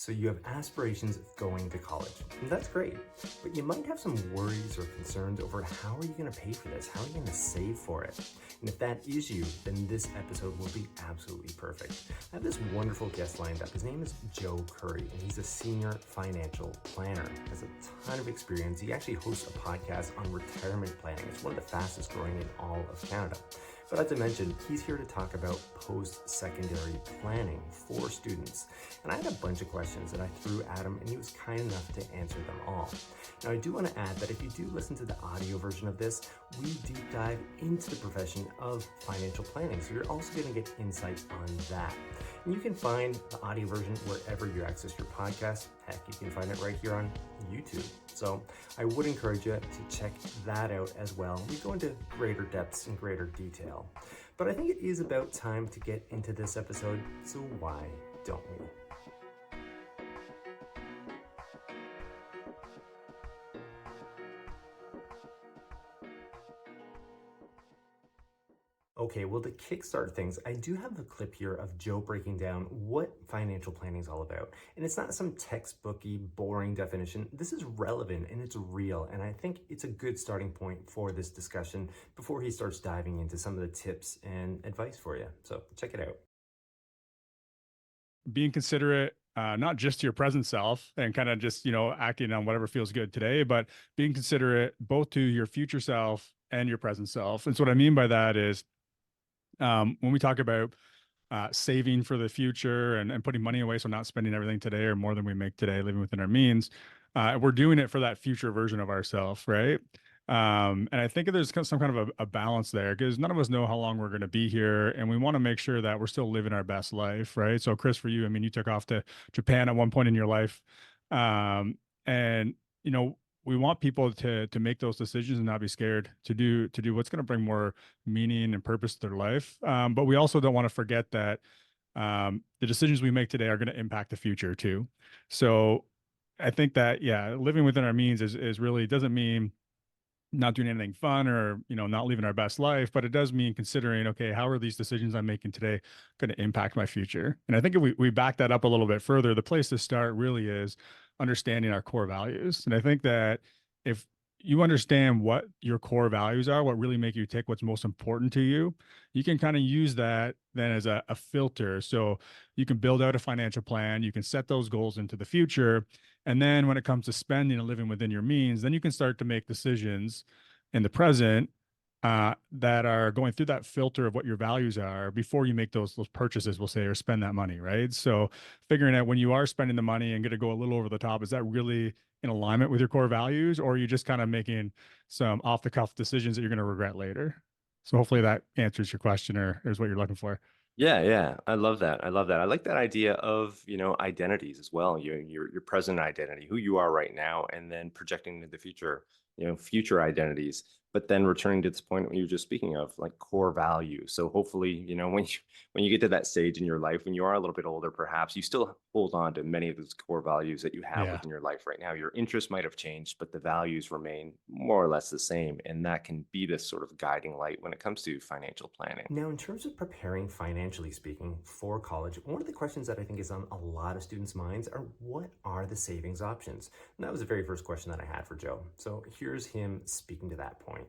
So you have aspirations of going to college, and that's great, but you might have some worries or concerns over how are you going to pay for this? How are you going to save for it? And if that is you, then this episode will be absolutely perfect. I have this wonderful guest lined up. His name is Joe Curry, and he's a senior financial planner. He has a ton of experience. He actually hosts a podcast on retirement planning. It's one of the fastest growing in all of Canada. But as I mentioned, he's here to talk about post-secondary planning for students. And I had a bunch of questions that I threw at him, and he was kind enough to answer them all. Now, I do want to add that if you do listen to the audio version of this, we deep dive into the profession of financial planning. So you're also going to get insight on that. And you can find the audio version wherever you access your podcast. Heck, you can find it right here on YouTube. So I would encourage you to check that out as well. We go into greater depths and greater detail. But I think it is about time to get into this episode, so why don't we? Okay, well, to kickstart things, I do have a clip here of Joe breaking down what financial planning is all about. And it's not some textbooky, boring definition. This is relevant and it's real. And I think it's a good starting point for this discussion before he starts diving into some of the tips and advice for you. So check it out. Being considerate, not just to your present self and kind of just, acting on whatever feels good today, but being considerate both to your future self and your present self. And so what I mean by that is, when we talk about saving for the future and putting money away, so not spending everything today or more than we make today, living within our means, we're doing it for that future version of ourselves, right? And I think there's some kind of a balance there because none of us know how long we're going to be here, and we want to make sure that we're still living our best life, right? So, Chris, for you, I mean, you took off to Japan at one point in your life, and we want people to make those decisions and not be scared to do what's going to bring more meaning and purpose to their life. But we also don't want to forget that the decisions we make today are going to impact the future too. So I think that, yeah, living within our means is really doesn't mean not doing anything fun or, not living our best life, but it does mean considering, okay, how are these decisions I'm making today going to impact my future? And I think if we back that up a little bit further, the place to start really is understanding our core values. And I think that if you understand what your core values are, what really make you tick, what's most important to you, you can kind of use that then as a filter. So you can build out a financial plan, you can set those goals into the future. And then when it comes to spending and living within your means, then you can start to make decisions in the present that are going through that filter of what your values are before you make those purchases, we'll say, or spend that money, right? So figuring out when you are spending the money and going to go a little over the top, is that really in alignment with your core values, or are you just kind of making some off-the-cuff decisions that you're going to regret later? So hopefully that answers your question or is what you're looking for. Yeah. I love that. I like that idea of, identities as well. Your present identity, who you are right now, and then projecting into the future, future identities. But then returning to this point when you were just speaking of, like, core values. So hopefully, when you get to that stage in your life, when you are a little bit older, perhaps you still hold on to many of those core values that you have Yeah. within your life right now. Your interests might have changed, but the values remain more or less the same. And that can be this sort of guiding light when it comes to financial planning. Now, in terms of preparing financially speaking for college, one of the questions that I think is on a lot of students' minds are what are the savings options? And that was the very first question that I had for Joe. So here's him speaking to that point.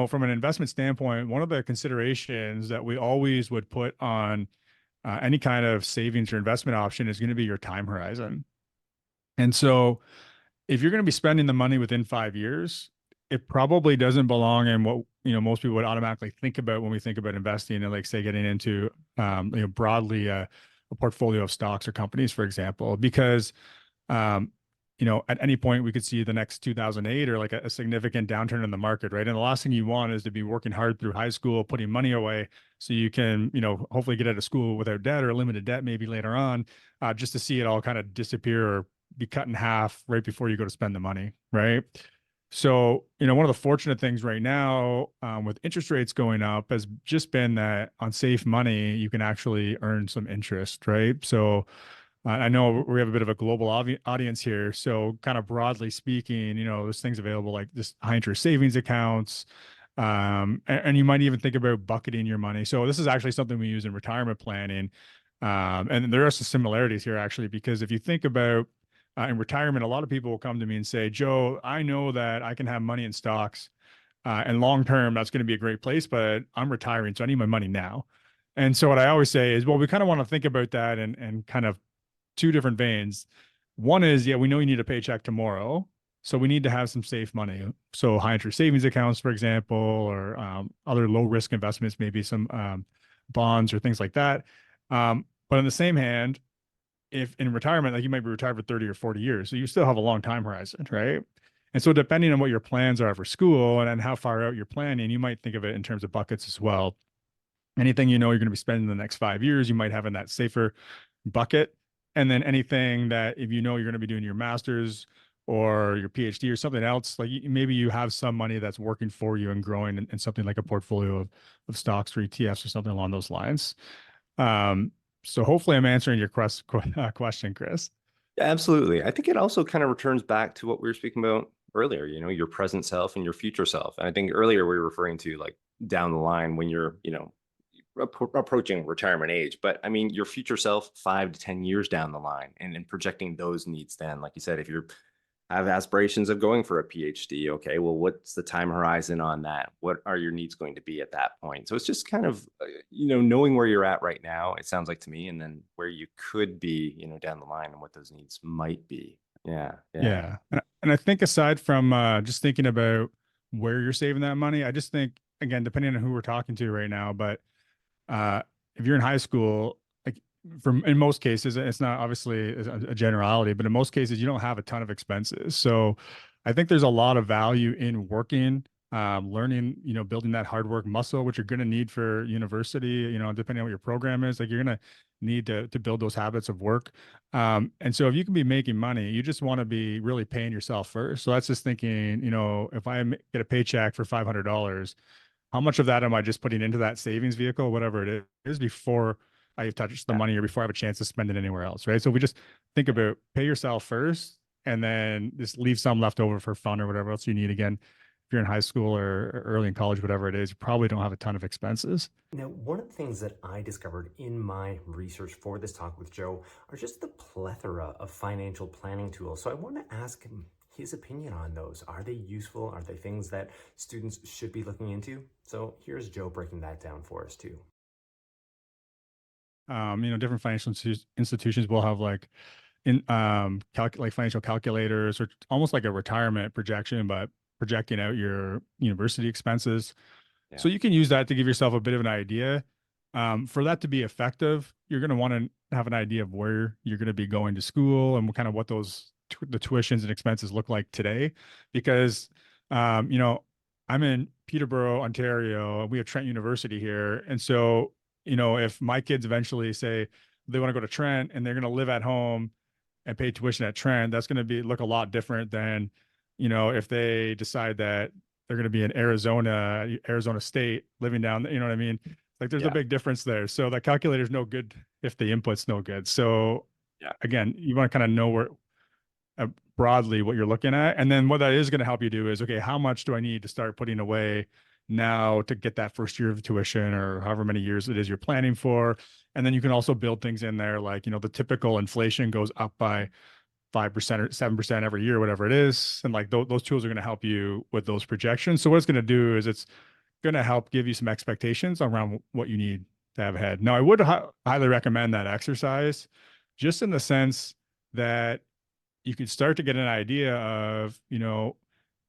From an investment standpoint, one of the considerations that we always would put on any kind of savings or investment option is going to be your time horizon. And so if you're going to be spending the money within 5 years, it probably doesn't belong in what, most people would automatically think about when we think about investing and, like, say, getting into, broadly a portfolio of stocks or companies, for example, because, at any point we could see the next 2008 or like a significant downturn in the market, right? And the last thing you want is to be working hard through high school, putting money away so you can, hopefully get out of school without debt or limited debt maybe later on, just to see it all kind of disappear or be cut in half right before you go to spend the money, right? So, one of the fortunate things right now with interest rates going up has just been that on safe money, you can actually earn some interest, right? So I know we have a bit of a global audience here. So kind of broadly speaking, there's things available like this high interest savings accounts. And you might even think about bucketing your money. So this is actually something we use in retirement planning. And there are some similarities here actually, because if you think about in retirement, a lot of people will come to me and say, Joe, I know that I can have money in stocks and long term, that's going to be a great place, but I'm retiring, so I need my money now. And so what I always say is, well, we kind of want to think about that and kind of two different veins. One is, yeah, we know you need a paycheck tomorrow, so we need to have some safe money. So high interest savings accounts, for example, or other low risk investments, maybe some bonds or things like that. But on the same hand, if in retirement, like you might be retired for 30 or 40 years, so you still have a long time horizon, right? And so depending on what your plans are for school and how far out you're planning, you might think of it in terms of buckets as well. Anything you know you're going to be spending the next 5 years, you might have in that safer bucket. And then anything that if you know you're going to be doing your master's or your PhD or something else, like maybe you have some money that's working for you and growing in something like a portfolio of stocks or ETFs or something along those lines. So hopefully I'm answering your question, Chris. Yeah, absolutely. I think it also kind of returns back to what we were speaking about earlier, you know, your present self and your future self. And I think earlier we were referring to like down the line when you're, you know, approaching retirement age. But I mean, your future self 5 to 10 years down the line and projecting those needs then, like you said, if you're have aspirations of going for a PhD. Okay, well, what's the time horizon on that? What are your needs going to be at that point? So it's just kind of, you know, knowing where you're at right now, it sounds like to me, and then where you could be, you know, down the line and what those needs might be. Yeah. Yeah. And I think aside from just thinking about where you're saving that money, I just think, again, depending on who we're talking to right now, but uh, if you're in high school, like in most cases, it's not obviously a generality, but in most cases, you don't have a ton of expenses. So I think there's a lot of value in working, learning, you know, building that hard work muscle, which you're going to need for university, you know, depending on what your program is, like you're going to need to build those habits of work. And so if you can be making money, you just want to be really paying yourself first. So that's just thinking, you know, if I get a paycheck for $500, how much of that am I just putting into that savings vehicle, whatever it is, before I touch the money or before I have a chance to spend it anywhere else, right? So we just think about pay yourself first and then just leave some left over for fun or whatever else you need. Again, if you're in high school or early in college, whatever it is, you probably don't have a ton of expenses. Now, one of the things that I discovered in my research for this talk with Joe are just the plethora of financial planning tools. So I want to ask him his opinion on those. Are they useful? Are they things that students should be looking into? So here's Joe breaking that down for us too. You know, different financial institutions will have like like financial calculators or almost like a retirement projection, but projecting out your university expenses. Yeah. So you can use that to give yourself a bit of an idea. For that to be effective, you're going to want to have an idea of where you're going to be going to school and kind of what those the tuitions and expenses look like today. Because, you know, I'm in Peterborough, Ontario, and we have Trent University here. And so, you know, if my kids eventually say they want to go to Trent and they're going to live at home and pay tuition at Trent, that's going to look a lot different than, you know, if they decide that they're going to be in Arizona State, living down, you know what I mean? Like there's a big difference there. So that calculator is no good if the input's no good. So again, you want to kind of know where broadly what you're looking at. And then what that is going to help you do is, okay, how much do I need to start putting away now to get that first year of tuition or however many years it is you're planning for? And then you can also build things in there like, you know, the typical inflation goes up by 5% or 7% every year, whatever it is. And like those tools are going to help you with those projections. So what it's going to do is it's going to help give you some expectations around what you need to have ahead. Now, I would highly recommend that exercise just in the sense that you could start to get an idea of, you know,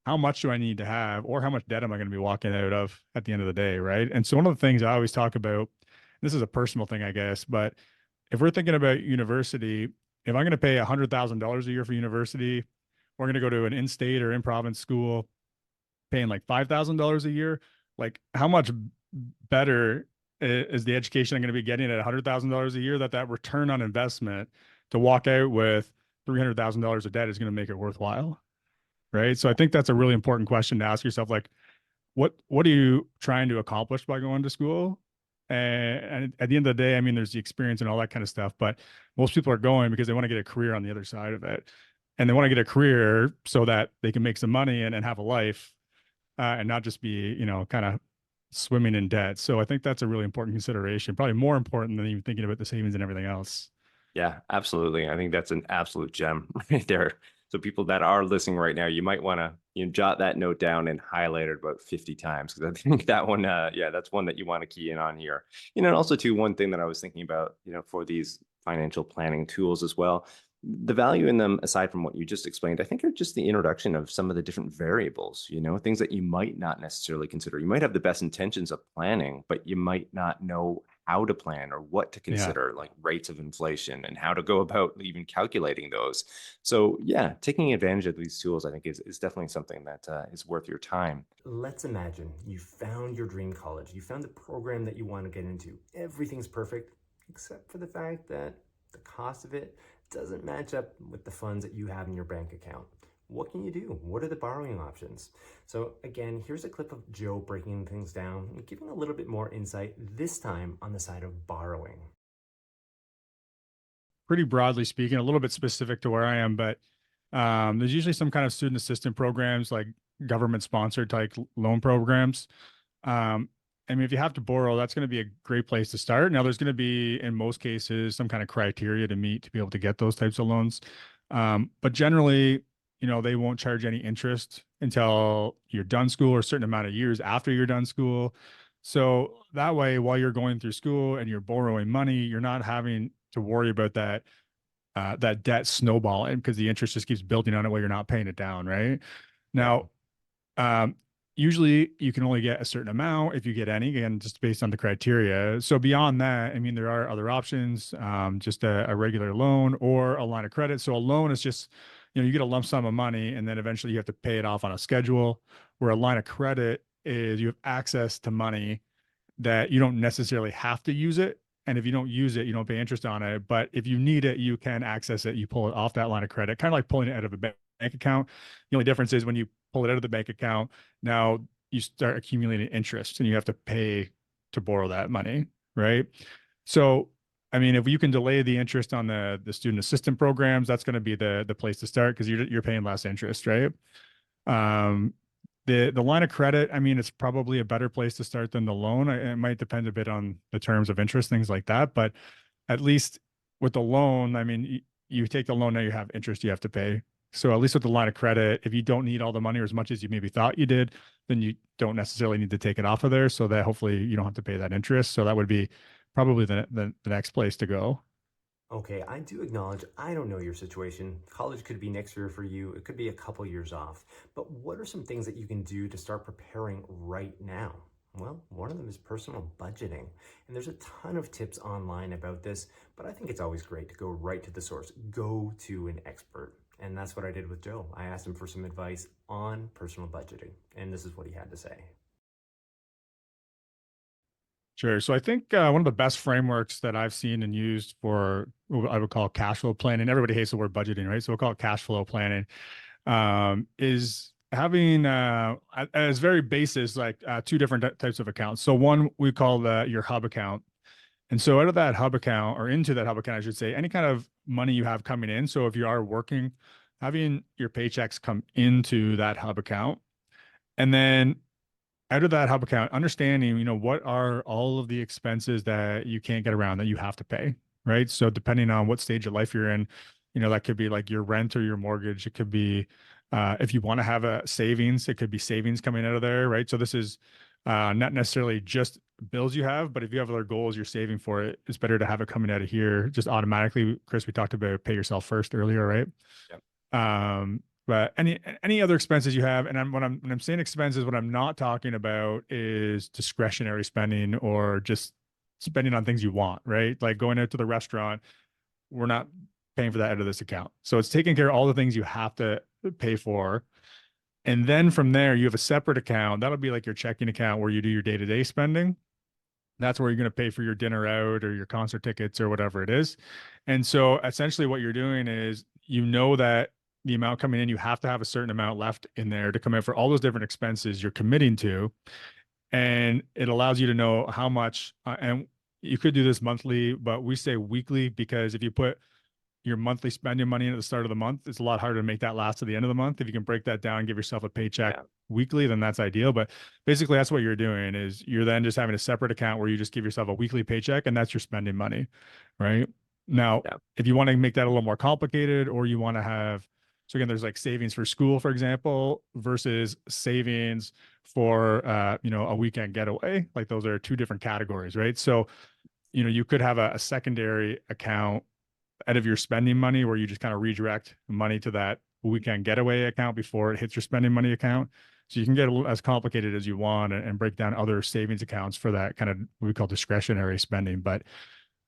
how much do I need to have or how much debt am I going to be walking out of at the end of the day, right? And so one of the things I always talk about, this is a personal thing, I guess, but if we're thinking about university, if I'm going to pay $100,000 a year for university, we're going to go to an in-state or in-province school paying like $5,000 a year. Like how much better is the education I'm going to be getting at $100,000 a year that return on investment to walk out with $300,000 of debt is going to make it worthwhile. Right. So I think that's a really important question to ask yourself. Like, what are you trying to accomplish by going to school? And at the end of the day, I mean, there's the experience and all that kind of stuff, but most people are going because they want to get a career on the other side of it. And they want to get a career so that they can make some money and have a life and not just be, you know, kind of swimming in debt. So I think that's a really important consideration, probably more important than even thinking about the savings and everything else. Yeah, absolutely. I think that's an absolute gem right there. So people that are listening right now, you might want to jot that note down and highlight it about 50 times, because I think that one, yeah, that's one that you want to key in on here. And also too, one thing that I was thinking about, for these financial planning tools as well, the value in them, aside from what you just explained, I think are just the introduction of some of the different variables, things that you might not necessarily consider. You might have the best intentions of planning, but you might not know how to plan or what to Yeah. consider, like rates of inflation and how to go about even calculating those. So yeah, taking advantage of these tools, I think is definitely something that is worth your time. Let's imagine you found your dream college. You found the program that you want to get into. Everything's perfect, except for the fact that the cost of it doesn't match up with the funds that you have in your bank account. What can you do? What are the borrowing options? So again, here's a clip of Joe breaking things down and giving a little bit more insight, this time on the side of borrowing. Pretty broadly speaking, a little bit specific to where I am, but there's usually some kind of student assistance programs, like government sponsored type loan programs. I mean, if you have to borrow, that's going to be a great place to start. Now, there's going to be, in most cases, some kind of criteria to meet to be able to get those types of loans. But generally, they won't charge any interest until you're done school, or a certain amount of years after you're done school. So that way, while you're going through school and you're borrowing money, you're not having to worry about that debt snowballing, because the interest just keeps building on it while you're not paying it down, right? Now, um, usually you can only get a certain amount, if you get any, again, just based on the criteria. So beyond that, I mean, there are other options, just a regular loan or a line of credit. So a loan is just, you get a lump sum of money and then eventually you have to pay it off on a schedule, where a line of credit is you have access to money that you don't necessarily have to use it. And if you don't use it, you don't pay interest on it. But if you need it, you can access it. You pull it off that line of credit, kind of like pulling it out of a bank account. The only difference is when you pull it out of the bank account, now you start accumulating interest and you have to pay to borrow that money, right? So, I mean, if you can delay the interest on the student assistant programs, that's going to be the place to start, because you're paying less interest, right? Um, the line of credit, I mean, it's probably a better place to start than the loan. It might depend a bit on the terms of interest, things like that. But at least with the loan, I mean, you take the loan, now you have interest you have to pay. So at least with the line of credit, if you don't need all the money or as much as you maybe thought you did, then you don't necessarily need to take it off of there, so that hopefully you don't have to pay that interest. So that would be probably the next place to go. Okay, I do acknowledge I don't know your situation. College could be next year for you, it could be a couple years off. But what are some things that you can do to start preparing right now? Well, one of them is personal budgeting. And there's a ton of tips online about this, but I think it's always great to go right to the source. Go to an expert. And that's what I did with Joe. I asked him for some advice on personal budgeting, and this is what he had to say. Sure. So I think one of the best frameworks that I've seen and used for what I would call cash flow planning. Everybody hates the word budgeting, right? So we'll call it cash flow planning. Is having as very basis, like two different types of accounts. So one we call your hub account. And so out of that hub account, or into that hub account, I should say, any kind of money you have coming in. So if you are working, having your paychecks come into that hub account. And then out of that hub account, understanding, what are all of the expenses that you can't get around that you have to pay, right? So depending on what stage of life you're in, that could be like your rent or your mortgage. It could be, if you want to have a savings, it could be savings coming out of there, right? So this is not necessarily just bills you have, but if you have other goals you're saving for, it's better to have it coming out of here just automatically. Chris, we talked about pay yourself first earlier, right? But any other expenses you have, and when I'm saying expenses, what I'm not talking about is discretionary spending or just spending on things you want, right? Like going out to the restaurant, we're not paying for that out of this account. So it's taking care of all the things you have to pay for. And then from there, you have a separate account. That'll be like your checking account where you do your day-to-day spending. That's where you're going to pay for your dinner out or your concert tickets or whatever it is. And so essentially what you're doing is, that the amount coming in, you have to have a certain amount left in there to come in for all those different expenses you're committing to. And it allows you to know how much, and you could do this monthly, but we say weekly, because if you put your monthly spending money at the start of the month, it's a lot harder to make that last to the end of the month. If you can break that down, give yourself a paycheck Yeah. weekly, then that's ideal. But basically, that's what you're doing is you're then just having a separate account where you just give yourself a weekly paycheck, and that's your spending money, right? Now, Yeah. if you want to make that a little more complicated, or you want to have, so again, there's like savings for school, for example, versus savings for a weekend getaway. Like those are two different categories, right? So, you could have a secondary account out of your spending money where you just kind of redirect money to that weekend getaway account before it hits your spending money account. So you can get as complicated as you want and break down other savings accounts for that kind of what we call discretionary spending. But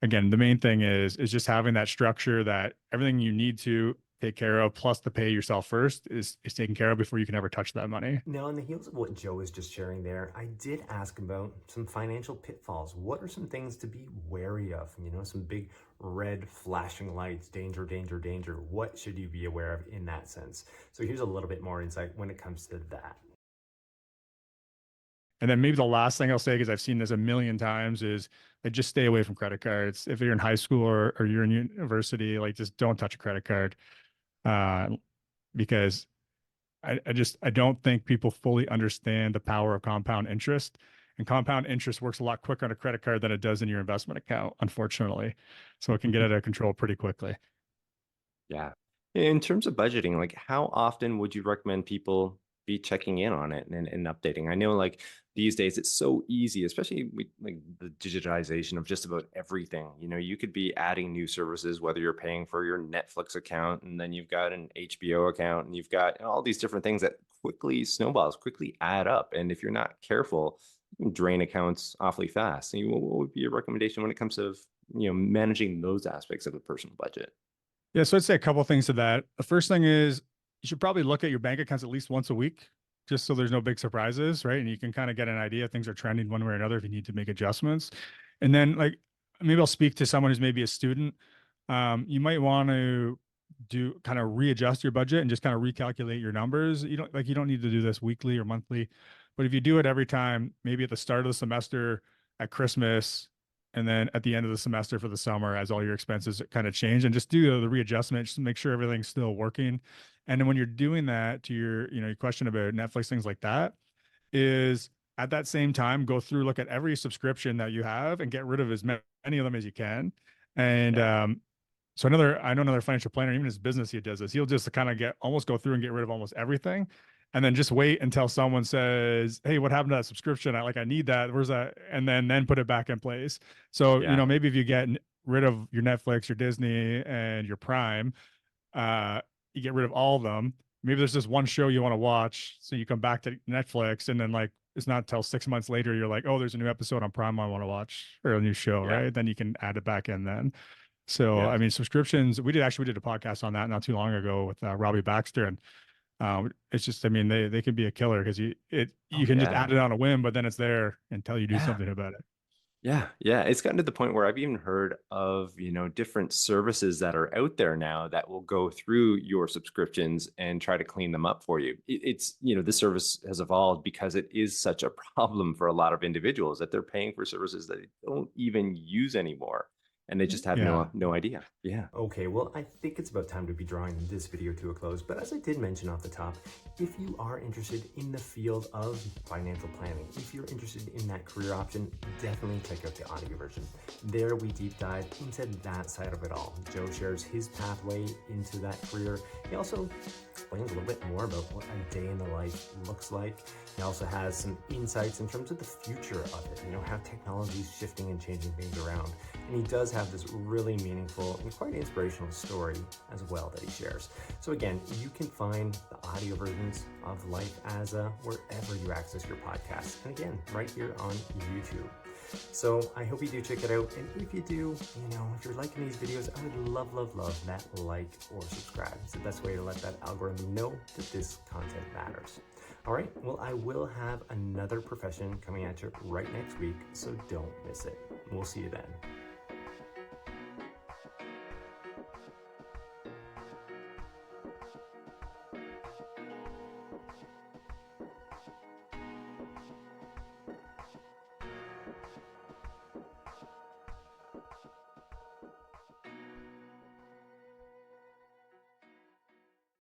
again, the main thing is just having that structure that everything you need to take care of, plus the pay yourself first is taken care of before you can ever touch that money. Now, on the heels of what Joe was just sharing there, I did ask about some financial pitfalls. What are some things to be wary of? Some big red flashing lights, danger, danger, danger. What should you be aware of in that sense? So here's a little bit more insight when it comes to that. And then maybe the last thing I'll say, because I've seen this a million times, is like just stay away from credit cards. If you're in high school or you're in university, like just don't touch a credit card, because I don't think people fully understand the power of compound interest. And compound interest works a lot quicker on a credit card than it does in your investment account, unfortunately. So it can get out of control pretty quickly. Yeah. In terms of budgeting, like how often would you recommend people be checking in on it and updating? I know like these days it's so easy, especially with like the digitization of just about everything. You could be adding new services, whether you're paying for your Netflix account and then you've got an HBO account and you've got all these different things that quickly snowballs, quickly add up. And if you're not careful, you can drain accounts awfully fast. And what would be your recommendation when it comes to managing those aspects of a personal budget? Yeah, so I'd say a couple of things to that. The first thing is you should probably look at your bank accounts at least once a week, just so there's no big surprises, right? And you can kind of get an idea if things are trending one way or another if you need to make adjustments. And then like maybe I'll speak to someone who's maybe a student. You might want to do kind of readjust your budget and just kind of recalculate your numbers. You don't need to do this weekly or monthly, but if you do it every time, maybe at the start of the semester, at Christmas, and then at the end of the semester for the summer, as all your expenses kind of change, and just do the readjustment, just to make sure everything's still working. And then when you're doing that, to your question about Netflix, things like that, is at that same time, go through, look at every subscription that you have and get rid of as many of them as you can. And Yeah. so I know another financial planner, even his business, he does this. He'll just kind of almost go through and get rid of almost everything. And then just wait until someone says, "Hey, what happened to that subscription? I need that. Where's that?" And then put it back in place. So, Yeah. maybe if you get rid of your Netflix, your Disney, and your Prime, you get rid of all of them. Maybe there's just one show you want to watch, so you come back to Netflix, and then like it's not until 6 months later you're like, "Oh, there's a new episode on Prime I want to watch, or a new show," Yeah. right? Then you can add it back in then. So, Yeah. I mean, subscriptions, we did a podcast on that not too long ago with Robbie Baxter. And it's just, I mean, they can be a killer because you Oh, can just yeah. add it on a whim, but then it's there until you do Yeah. something about it. Yeah. Yeah. It's gotten to the point where I've even heard of, different services that are out there now that will go through your subscriptions and try to clean them up for you. It's, this service has evolved because it is such a problem for a lot of individuals that they're paying for services that they don't even use anymore. And they just have Yeah. no idea. Yeah. Okay, well, I think it's about time to be drawing this video to a close, but as I did mention off the top, if you are interested in the field of financial planning, if you're interested in that career option, definitely check out the audio version. There we deep dive into that side of it all. Joe shares his pathway into that career. He also explains a little bit more about what a day in the life looks like. He also has some insights in terms of the future of it, how technology is shifting and changing things around. And he does have this really meaningful and quite inspirational story as well that he shares. So again, you can find the audio versions of Life as a wherever you access your podcasts. And again, right here on YouTube. So I hope you do check it out. And if you do, if you're liking these videos, I would love that like or subscribe. It's the best way to let that algorithm know that this content matters. All right, well, I will have another profession coming at you right next week, so don't miss it. We'll see you then.